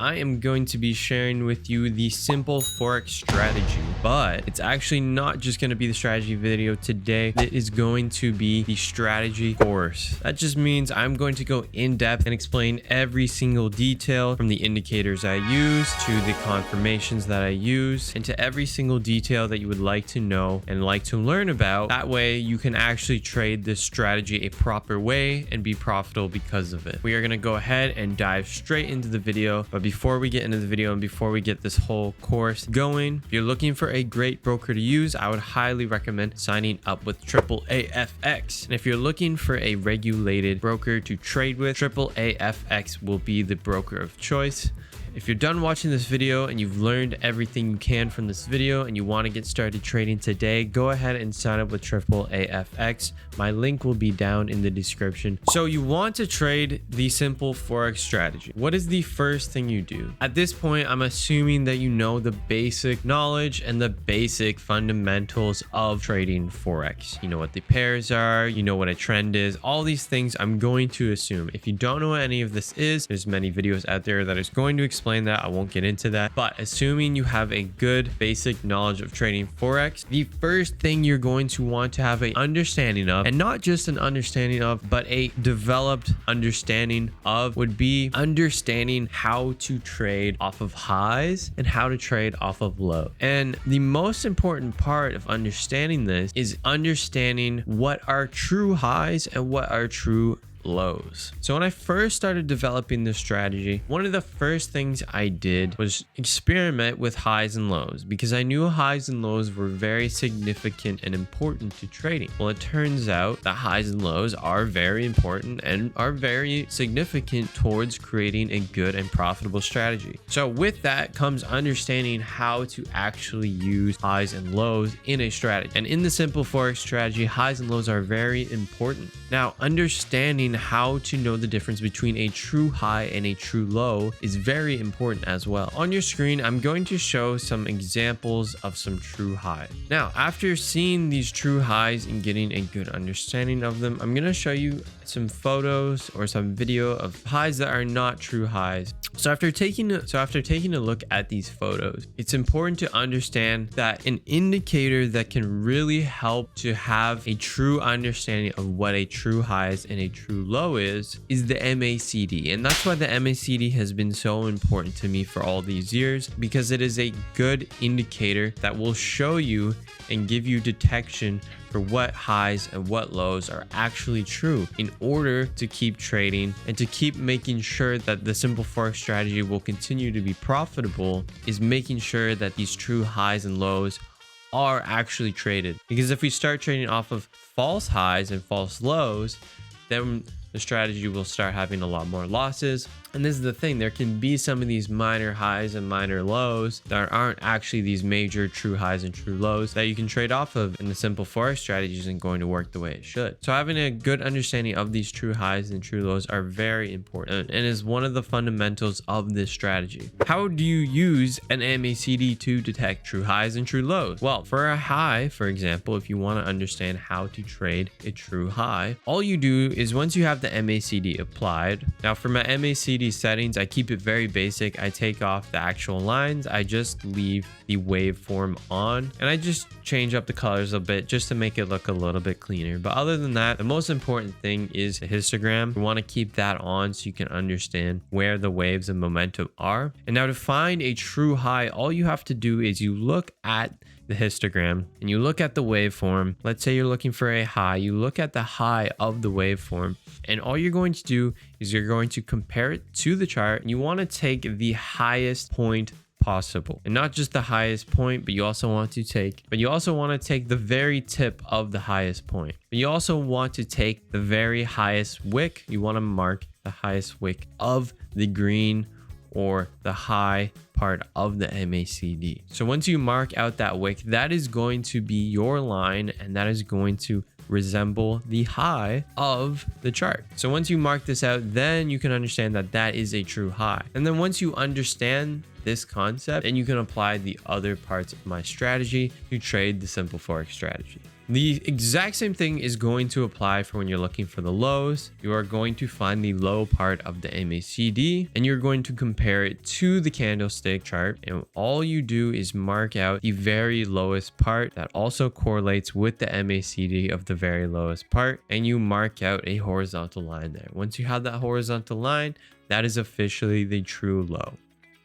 I am going to be sharing with you the simple Forex strategy, but it's actually not just going to be the strategy video today. It is going to be the strategy course. That just means I'm going to go in depth and explain every single detail, from the indicators I use to the confirmations that I use, and to every single detail that you would like to know and like to learn about. That way you can actually trade this strategy a proper way and be profitable because of it. We are going to go ahead and dive straight into the video. But before we get into the video and before we get this whole course going, if you're looking for a great broker to use, I would highly recommend signing up with AAAFX. And if you're looking for a regulated broker to trade with, AAAFX will be the broker of choice. If you're done watching this video and you've learned everything you can from this video and you want to get started trading today, go ahead and sign up with AAAFX. My link will be down in the description. So you want to trade the simple Forex strategy. What is the first thing you do? At this point, I'm assuming that you know the basic knowledge and the basic fundamentals of trading Forex. You know what the pairs are, you know what a trend is, all these things I'm going to assume. If you don't know what any of this is, there's many videos out there that is going to explain that. I won't get into that, but assuming you have a good basic knowledge of trading Forex, the first thing you're going to want to have an understanding of, and not just an understanding of, but a developed understanding of, would be understanding how to trade off of highs and how to trade off of low. And the most important part of understanding this is understanding what are true highs and what are true lows. So when I first started developing this strategy, one of the first things I did was experiment with highs and lows, because I knew highs and lows were very significant and important to trading. Well, it turns out that highs and lows are very important and are very significant towards creating a good and profitable strategy. So with that comes understanding how to actually use highs and lows in a strategy. And in the simple Forex strategy, highs and lows are very important. Now, understanding how to know the difference between a true high and a true low is very important as well. On your screen, I'm going to show some examples of some true highs. Now, after seeing these true highs and getting a good understanding of them, I'm going to show you some photos or some video of highs that are not true highs. So after taking a look at these photos, it's important to understand that an indicator that can really help to have a true understanding of what a true highs and a true low is the MACD. And that's why the MACD has been so important to me for all these years, because it is a good indicator that will show you and give you detection for what highs and what lows are actually true, in order to keep trading and to keep making sure that the simple Forex strategy will continue to be profitable. Is making sure that these true highs and lows are actually traded. Because if we start trading off of false highs and false lows, then the strategy will start having a lot more losses. And this is the thing, there can be some of these minor highs and minor lows that aren't actually these major true highs and true lows that you can trade off of, and the simple Forex strategy isn't going to work the way it should. So having a good understanding of these true highs and true lows are very important and is one of the fundamentals of this strategy. How do you use an MACD to detect true highs and true lows? Well, for a high, for example, if you want to understand how to trade a true high, all you do is, once you have the MACD applied, now for my MACD settings, I keep it very basic. I take off the actual lines. I just leave the waveform on, and I just change up the colors a bit just to make it look a little bit cleaner. But other than that, the most important thing is the histogram. You want to keep that on so you can understand where the waves of momentum are. And now to find a true high, all you have to do is you look at the histogram and you look at the waveform. Let's say you're looking for a high, you look at the high of the waveform, and all you're going to do is you're going to compare it to the chart, and you want to take the highest point possible, and not just the highest point, but you also want to take the very tip of the highest point. But you also want to take the very highest wick. You want to mark the highest wick of the green or the high part of the MACD. So once you mark out that wick, that is going to be your line, and that is going to resemble the high of the chart. So once you mark this out, then you can understand that that is a true high. And then once you understand this concept, then you can apply the other parts of my strategy to trade the simple Forex strategy. The exact same thing is going to apply for when you're looking for the lows. You are going to find the low part of the MACD and you're going to compare it to the candlestick chart. And all you do is mark out the very lowest part that also correlates with the MACD of the very lowest part. And you mark out a horizontal line there. Once you have that horizontal line, that is officially the true low.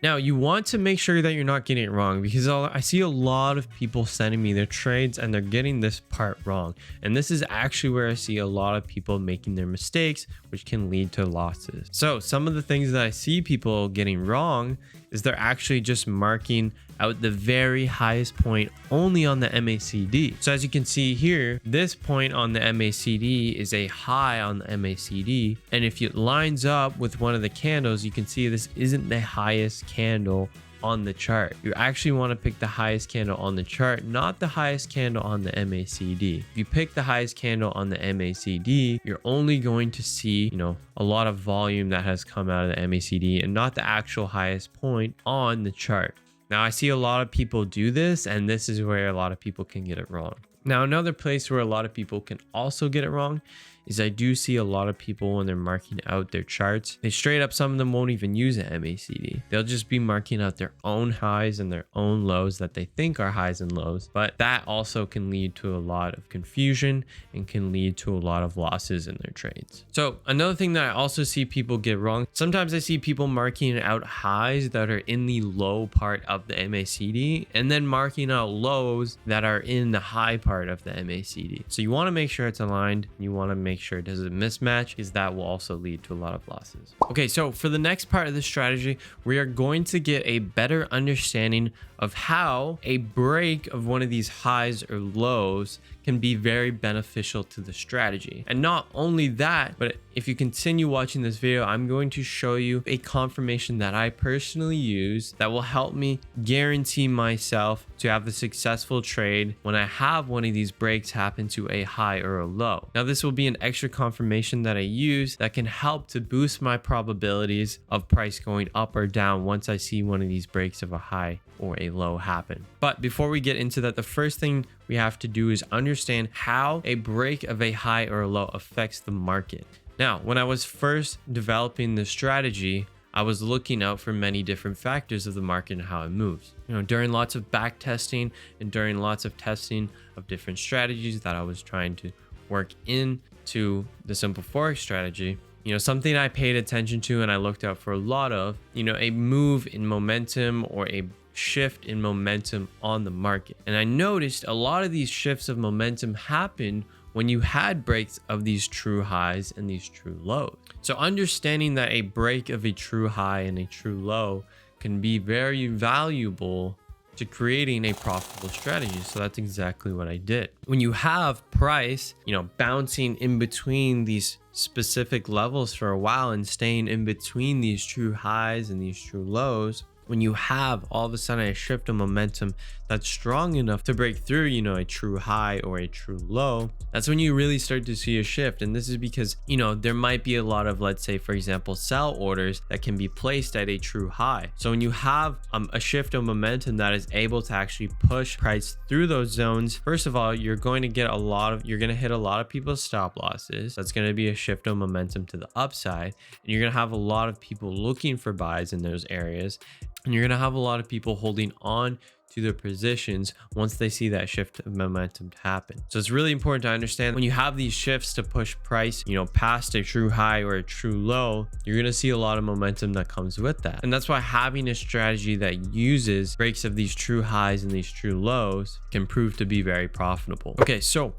Now, you want to make sure that you're not getting it wrong, because I see a lot of people sending me their trades and they're getting this part wrong. And this is actually where I see a lot of people making their mistakes, which can lead to losses. So some of the things that I see people getting wrong is they're actually just marking out the very highest point only on the MACD. So as you can see here, this point on the MACD is a high on the MACD. And if it lines up with one of the candles, you can see this isn't the highest candle on the chart. You actually want to pick the highest candle on the chart, not the highest candle on the MACD. If you pick the highest candle on the MACD, you're only going to see, a lot of volume that has come out of the MACD and not the actual highest point on the chart. Now, I see a lot of people do this, and this is where a lot of people can get it wrong. Now, another place where a lot of people can also get it wrong is I do see a lot of people when they're marking out their charts, they straight up, some of them won't even use an MACD. They'll just be marking out their own highs and their own lows that they think are highs and lows. But that also can lead to a lot of confusion and can lead to a lot of losses in their trades. So another thing that I also see people get wrong, sometimes I see people marking out highs that are in the low part of the MACD and then marking out lows that are in the high part of the MACD. So you want to make sure it's aligned. You want to make sure it doesn't mismatch, because that will also lead to a lot of losses. Okay, so for the next part of the strategy, we are going to get a better understanding of how a break of one of these highs or lows can be very beneficial to the strategy. And not only that, but if you continue watching this video, I'm going to show you a confirmation that I personally use that will help me guarantee myself to have a successful trade when I have one of these breaks happen to a high or a low. Now, this will be an extra confirmation that I use that can help to boost my probabilities of price going up or down once I see one of these breaks of a high or a low happen. But before we get into that, the first thing we have to do is understand how a break of a high or a low affects the market. Now, when I was first developing this strategy, I was looking out for many different factors of the market and how it moves. During lots of back testing and during lots of testing of different strategies that I was trying to work into the simple Forex strategy, something I paid attention to and I looked out for a lot of, a move in momentum or a shift in momentum on the market. And I noticed a lot of these shifts of momentum happened when you had breaks of these true highs and these true lows. So understanding that a break of a true high and a true low can be very valuable to creating a profitable strategy. So that's exactly what I did. When you have price, bouncing in between these specific levels for a while and staying in between these true highs and these true lows, when you have all of a sudden a shift of momentum that's strong enough to break through, a true high or a true low, that's when you really start to see a shift. And this is because, there might be a lot of, let's say, for example, sell orders that can be placed at a true high. So when you have a shift of momentum that is able to actually push price through those zones, first of all, you're going to hit a lot of people's stop losses. That's going to be a shift of momentum to the upside. And you're going to have a lot of people looking for buys in those areas. And you're going to have a lot of people holding on to their positions once they see that shift of momentum happen. So it's really important to understand when you have these shifts to push price, past a true high or a true low, you're going to see a lot of momentum that comes with that. And that's why having a strategy that uses breaks of these true highs and these true lows can prove to be very profitable. Okay, so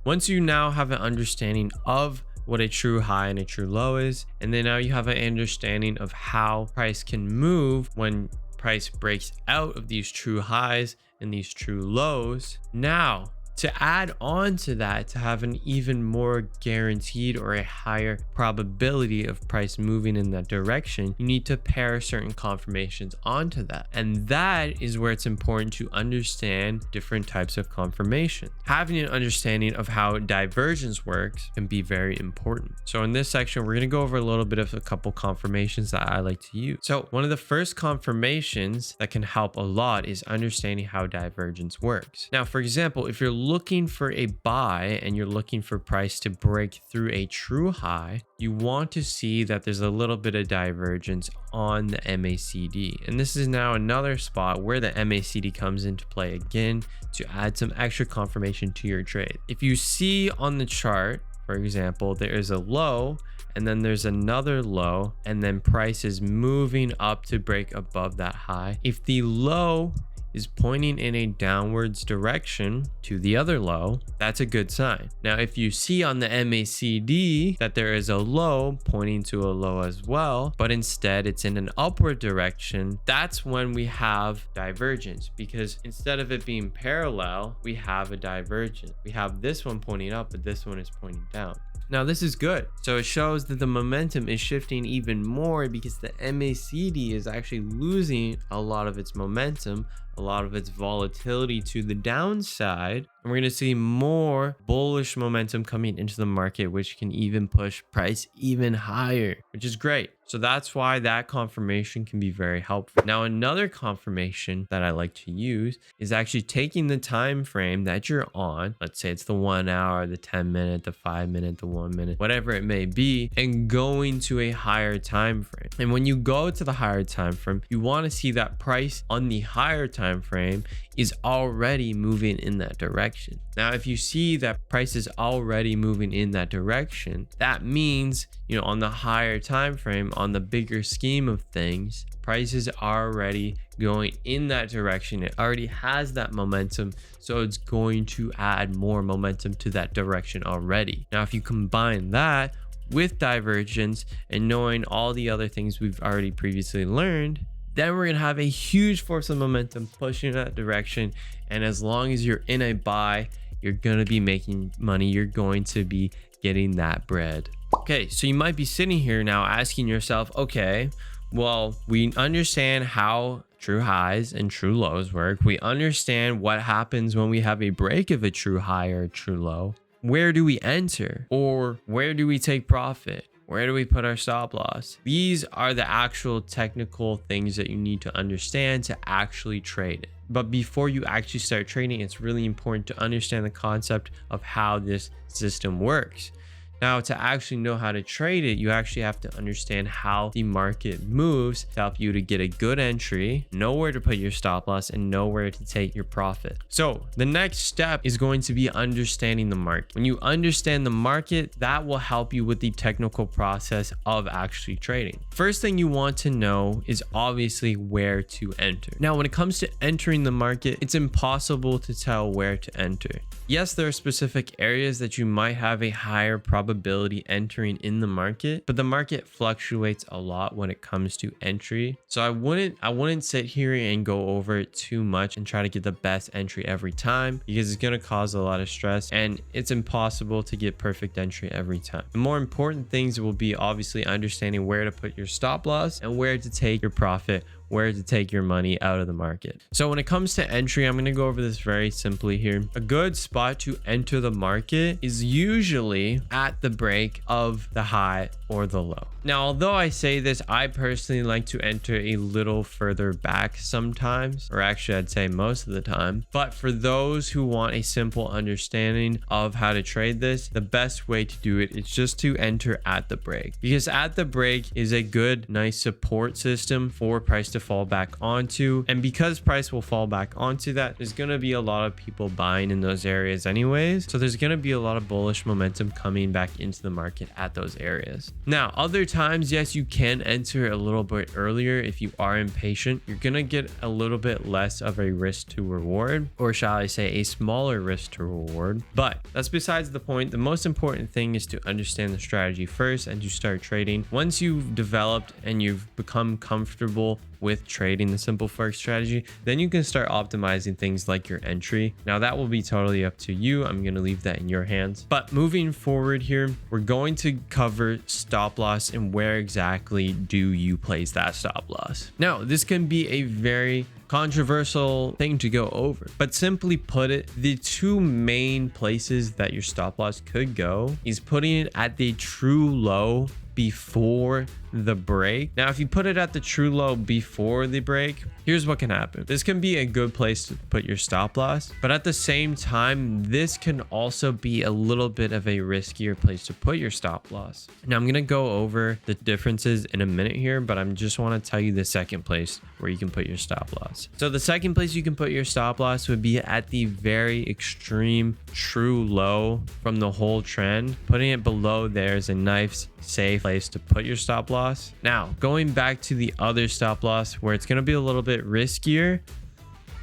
once you now have an understanding of what a true high and a true low is, and then now you have an understanding of how price can move when price breaks out of these true highs and these true lows. Now, to add on to that, to have an even more guaranteed or a higher probability of price moving in that direction, you need to pair certain confirmations onto that. And that is where it's important to understand different types of confirmation. Having an understanding of how divergence works can be very important. So in this section, we're going to go over a little bit of a couple confirmations that I like to use. So one of the first confirmations that can help a lot is understanding how divergence works. Now, for example, if you're looking for a buy and you're looking for price to break through a true high, you want to see that there's a little bit of divergence on the MACD. And this is now another spot where the MACD comes into play again to add some extra confirmation to your trade. If you see on the chart, for example, there is a low and then there's another low and then price is moving up to break above that high. If the low is pointing in a downwards direction to the other low, that's a good sign. Now, if you see on the MACD that there is a low pointing to a low as well, but instead it's in an upward direction, that's when we have divergence, because instead of it being parallel, we have a divergence. We have this one pointing up, but this one is pointing down. Now, this is good. So it shows that the momentum is shifting even more because the MACD is actually losing a lot of its momentum, a lot of its volatility to the downside. And we're going to see more bullish momentum coming into the market, which can even push price even higher, which is great. So that's why that confirmation can be very helpful. Now, another confirmation that I like to use is actually taking the time frame that you're on. Let's say it's the 1 hour, the 10 minute, the 5 minute, the 1 minute, whatever it may be, and going to a higher time frame. And when you go to the higher time frame, you want to see that price on the higher time frame is already moving in that direction. Now, if you see that price is already moving in that direction, that means, on the higher time frame, on the bigger scheme of things, price is already going in that direction. It already has that momentum, so it's going to add more momentum to that direction already. Now, if you combine that with divergence and knowing all the other things we've already previously learned, then we're going to have a huge force of momentum pushing in that direction. And as long as you're in a buy, you're going to be making money. You're going to be getting that bread. Okay, so you might be sitting here now asking yourself, okay, well, we understand how true highs and true lows work. We understand what happens when we have a break of a true high or a true low. Where do we enter? Or where do we take profit? Where do we put our stop loss? These are the actual technical things that you need to understand to actually trade it. But before you actually start trading, it's really important to understand the concept of how this system works. Now, to actually know how to trade it, you actually have to understand how the market moves to help you to get a good entry, know where to put your stop loss, and know where to take your profit. So the next step is going to be understanding the market. When you understand the market, that will help you with the technical process of actually trading. First thing you want to know is obviously where to enter. Now, when it comes to entering the market, it's impossible to tell where to enter. Yes, there are specific areas that you might have a higher probability entering in the market, but the market fluctuates a lot when it comes to entry. So I wouldn't sit here and go over it too much and try to get the best entry every time, because it's going to cause a lot of stress and it's impossible to get perfect entry every time. The more important things will be obviously understanding where to put your stop loss and where to take your profit, where to take your money out of the market. So when it comes to entry, I'm going to go over this very simply here. A good spot to enter the market is usually at the break of the high or the low. Now, although I say this, I personally like to enter a little further back sometimes, or actually I'd say most of the time. But for those who want a simple understanding of how to trade this, the best way to do it is just to enter at the break, because at the break is a good, nice support system for price to fall back onto. And because price will fall back onto that, there's going to be a lot of people buying in those areas anyways. So there's going to be a lot of bullish momentum coming back into the market at those areas. Now, other times, yes, you can enter a little bit earlier. If you are impatient, you're going to get a little bit less of a risk to reward, or shall I say a smaller risk to reward. But that's besides the point. The most important thing is to understand the strategy first and to start trading. Once you've developed and you've become comfortable with trading the simple Forex strategy, then you can start optimizing things like your entry. Now, that will be totally up to you. I'm going to leave that in your hands. But moving forward here, we're going to cover stop loss and where exactly do you place that stop loss. Now, this can be a very controversial thing to go over, but simply put it, the two main places that your stop loss could go is putting it at the true low before the break. Now, if you put it at the true low before the break, here's what can happen. This can be a good place to put your stop loss, but at the same time, this can also be a little bit of a riskier place to put your stop loss. Now, I'm going to go over the differences in a minute here, but I just want to tell you the second place where you can put your stop loss. So the second place you can put your stop loss would be at the very extreme true low from the whole trend. Putting it below there is a nice safe place to put your stop loss. Now, going back to the other stop loss where it's going to be a little bit riskier,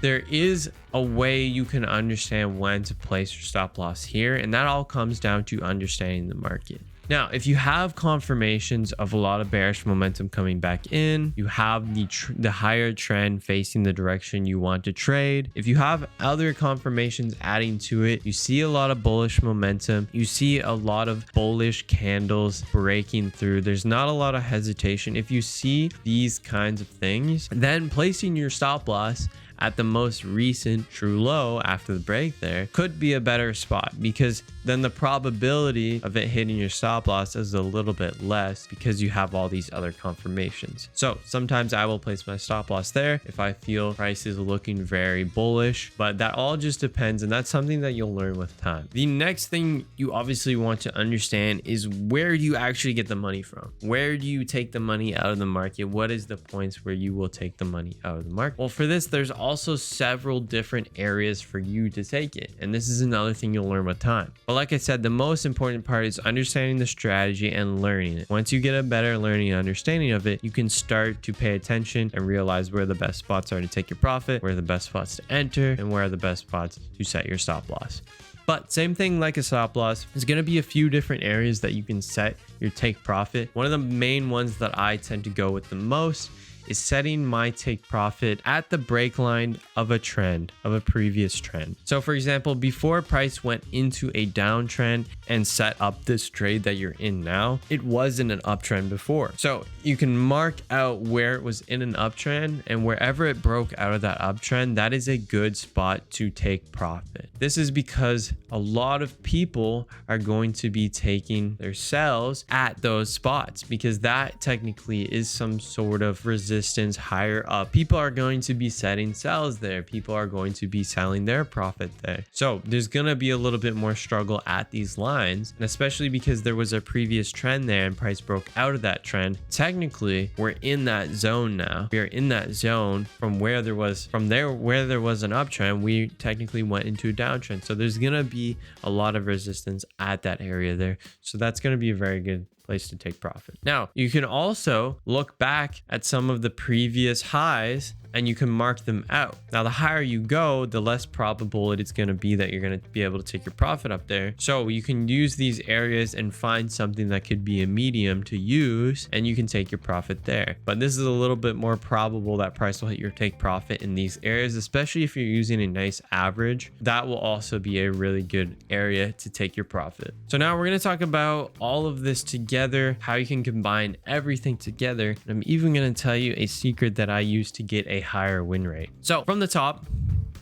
there is a way you can understand when to place your stop loss here, and that all comes down to understanding the market. Now, if you have confirmations of a lot of bearish momentum coming back in, you have the higher trend facing the direction you want to trade. If you have other confirmations adding to it, you see a lot of bullish momentum, you see a lot of bullish candles breaking through, there's not a lot of hesitation. If you see these kinds of things, then placing your stop loss at the most recent true low after the break there could be a better spot, because then the probability of it hitting your stop loss is a little bit less because you have all these other confirmations. So sometimes I will place my stop loss there if I feel price is looking very bullish, but that all just depends, and that's something that you'll learn with time. The next thing you obviously want to understand is, where do you actually get the money from? Where do you take the money out of the market? What is the points where you will take the money out of the market? Well, for this, there's also several different areas for you to take it, and this is another thing you'll learn with time. But like I said, the most important part is understanding the strategy and learning it. Once you get a better learning and understanding of it, you can start to pay attention and realize where the best spots are to take your profit, where are the best spots to enter, and where are the best spots to set your stop loss. But same thing like a stop loss, there's going to be a few different areas that you can set your take profit. One of the main ones that I tend to go with the most is setting my take profit at the break line of a trend, of a previous trend. So for example, before price went into a downtrend and set up this trade that you're in now, it was in an uptrend before. So you can mark out where it was in an uptrend, and wherever it broke out of that uptrend, that is a good spot to take profit. This is because a lot of people are going to be taking their sells at those spots, because that technically is some sort of resistance higher up. People are going to be setting sells there. People are going to be selling their profit there. So there's going to be a little bit more struggle at these lines, and especially because there was a previous trend there and price broke out of that trend. Technically, we're in that zone now. We are in that zone from where there was an uptrend, we technically went into a downtrend. So there's going to be a lot of resistance at that area there. So that's going to be a very good place to take profit. Now, you can also look back at some of the previous highs and you can mark them out. Now, the higher you go, the less probable it is going to be that you're going to be able to take your profit up there. So you can use these areas and find something that could be a medium to use, and you can take your profit there. But this is a little bit more probable that price will hit your take profit in these areas, especially if you're using a nice average. That will also be a really good area to take your profit. So now we're going to talk about all of this together, how you can combine everything together. And I'm even going to tell you a secret that I use to get a higher win rate. So from the top,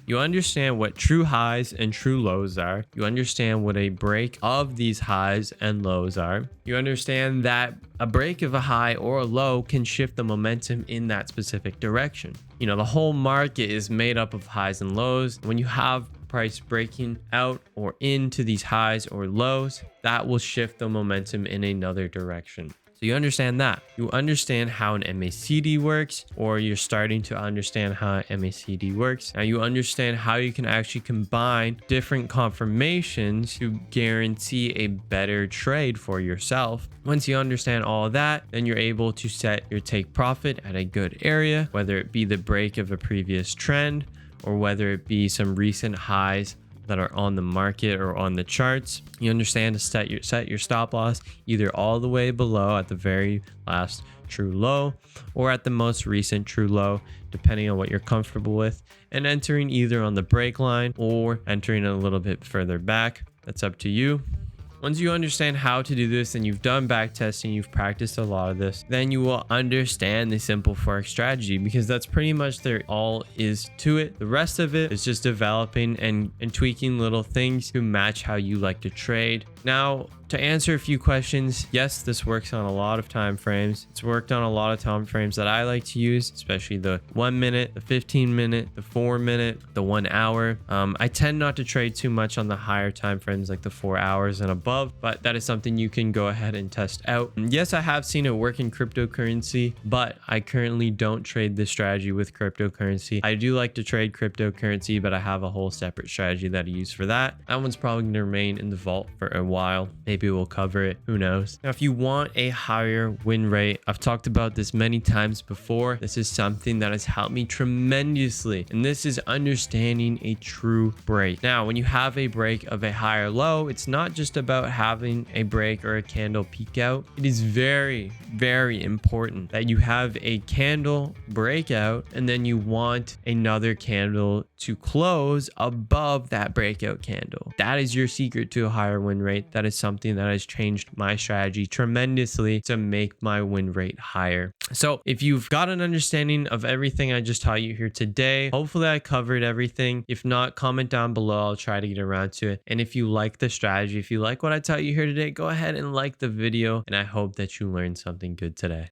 you understand what true highs and true lows are. You understand what a break of these highs and lows are. You understand that a break of a high or a low can shift the momentum in that specific direction. You know, the whole market is made up of highs and lows. When you have price breaking out or into these highs or lows, that will shift the momentum in another direction. So you understand that. You understand how an MACD works, or you're starting to understand how an MACD works. Now you understand how you can actually combine different confirmations to guarantee a better trade for yourself. Once you understand all of that, then you're able to set your take profit at a good area, whether it be the break of a previous trend or whether it be some recent highs that are on the market or on the charts. You understand to set your stop loss either all the way below at the very last true low or at the most recent true low, depending on what you're comfortable with, and entering either on the break line or entering a little bit further back. That's up to you. Once you understand how to do this and you've done back testing, you've practiced a lot of this, then you will understand the simple Forex strategy, because that's pretty much all is to it. The rest of it is just developing and tweaking little things to match how you like to trade. Now, to answer a few questions, yes, this works on a lot of time frames. It's worked on a lot of time frames that I like to use, especially the 1 minute, the 15 minute, the 4 minute, the 1 hour. I tend not to trade too much on the higher time frames like the 4 hours and above, but that is something you can go ahead and test out. And yes, I have seen it work in cryptocurrency, but I currently don't trade this strategy with cryptocurrency. I do like to trade cryptocurrency, but I have a whole separate strategy that I use for that. That one's probably going to remain in the vault for a while. Maybe we'll cover it. Who knows? Now, if you want a higher win rate, I've talked about this many times before. This is something that has helped me tremendously, and this is understanding a true break. Now, when you have a break of a higher low, it's not just about having a break or a candle peak out. It is very, very important that you have a candle breakout and then you want another candle to close above that breakout candle. That is your secret to a higher win rate. That is something that has changed my strategy tremendously to make my win rate higher. So if you've got an understanding of everything I just taught you here today, hopefully I covered everything. If not, comment down below. I'll try to get around to it. And if you like the strategy, if you like what I taught you here today, go ahead and like the video. And I hope that you learned something good today.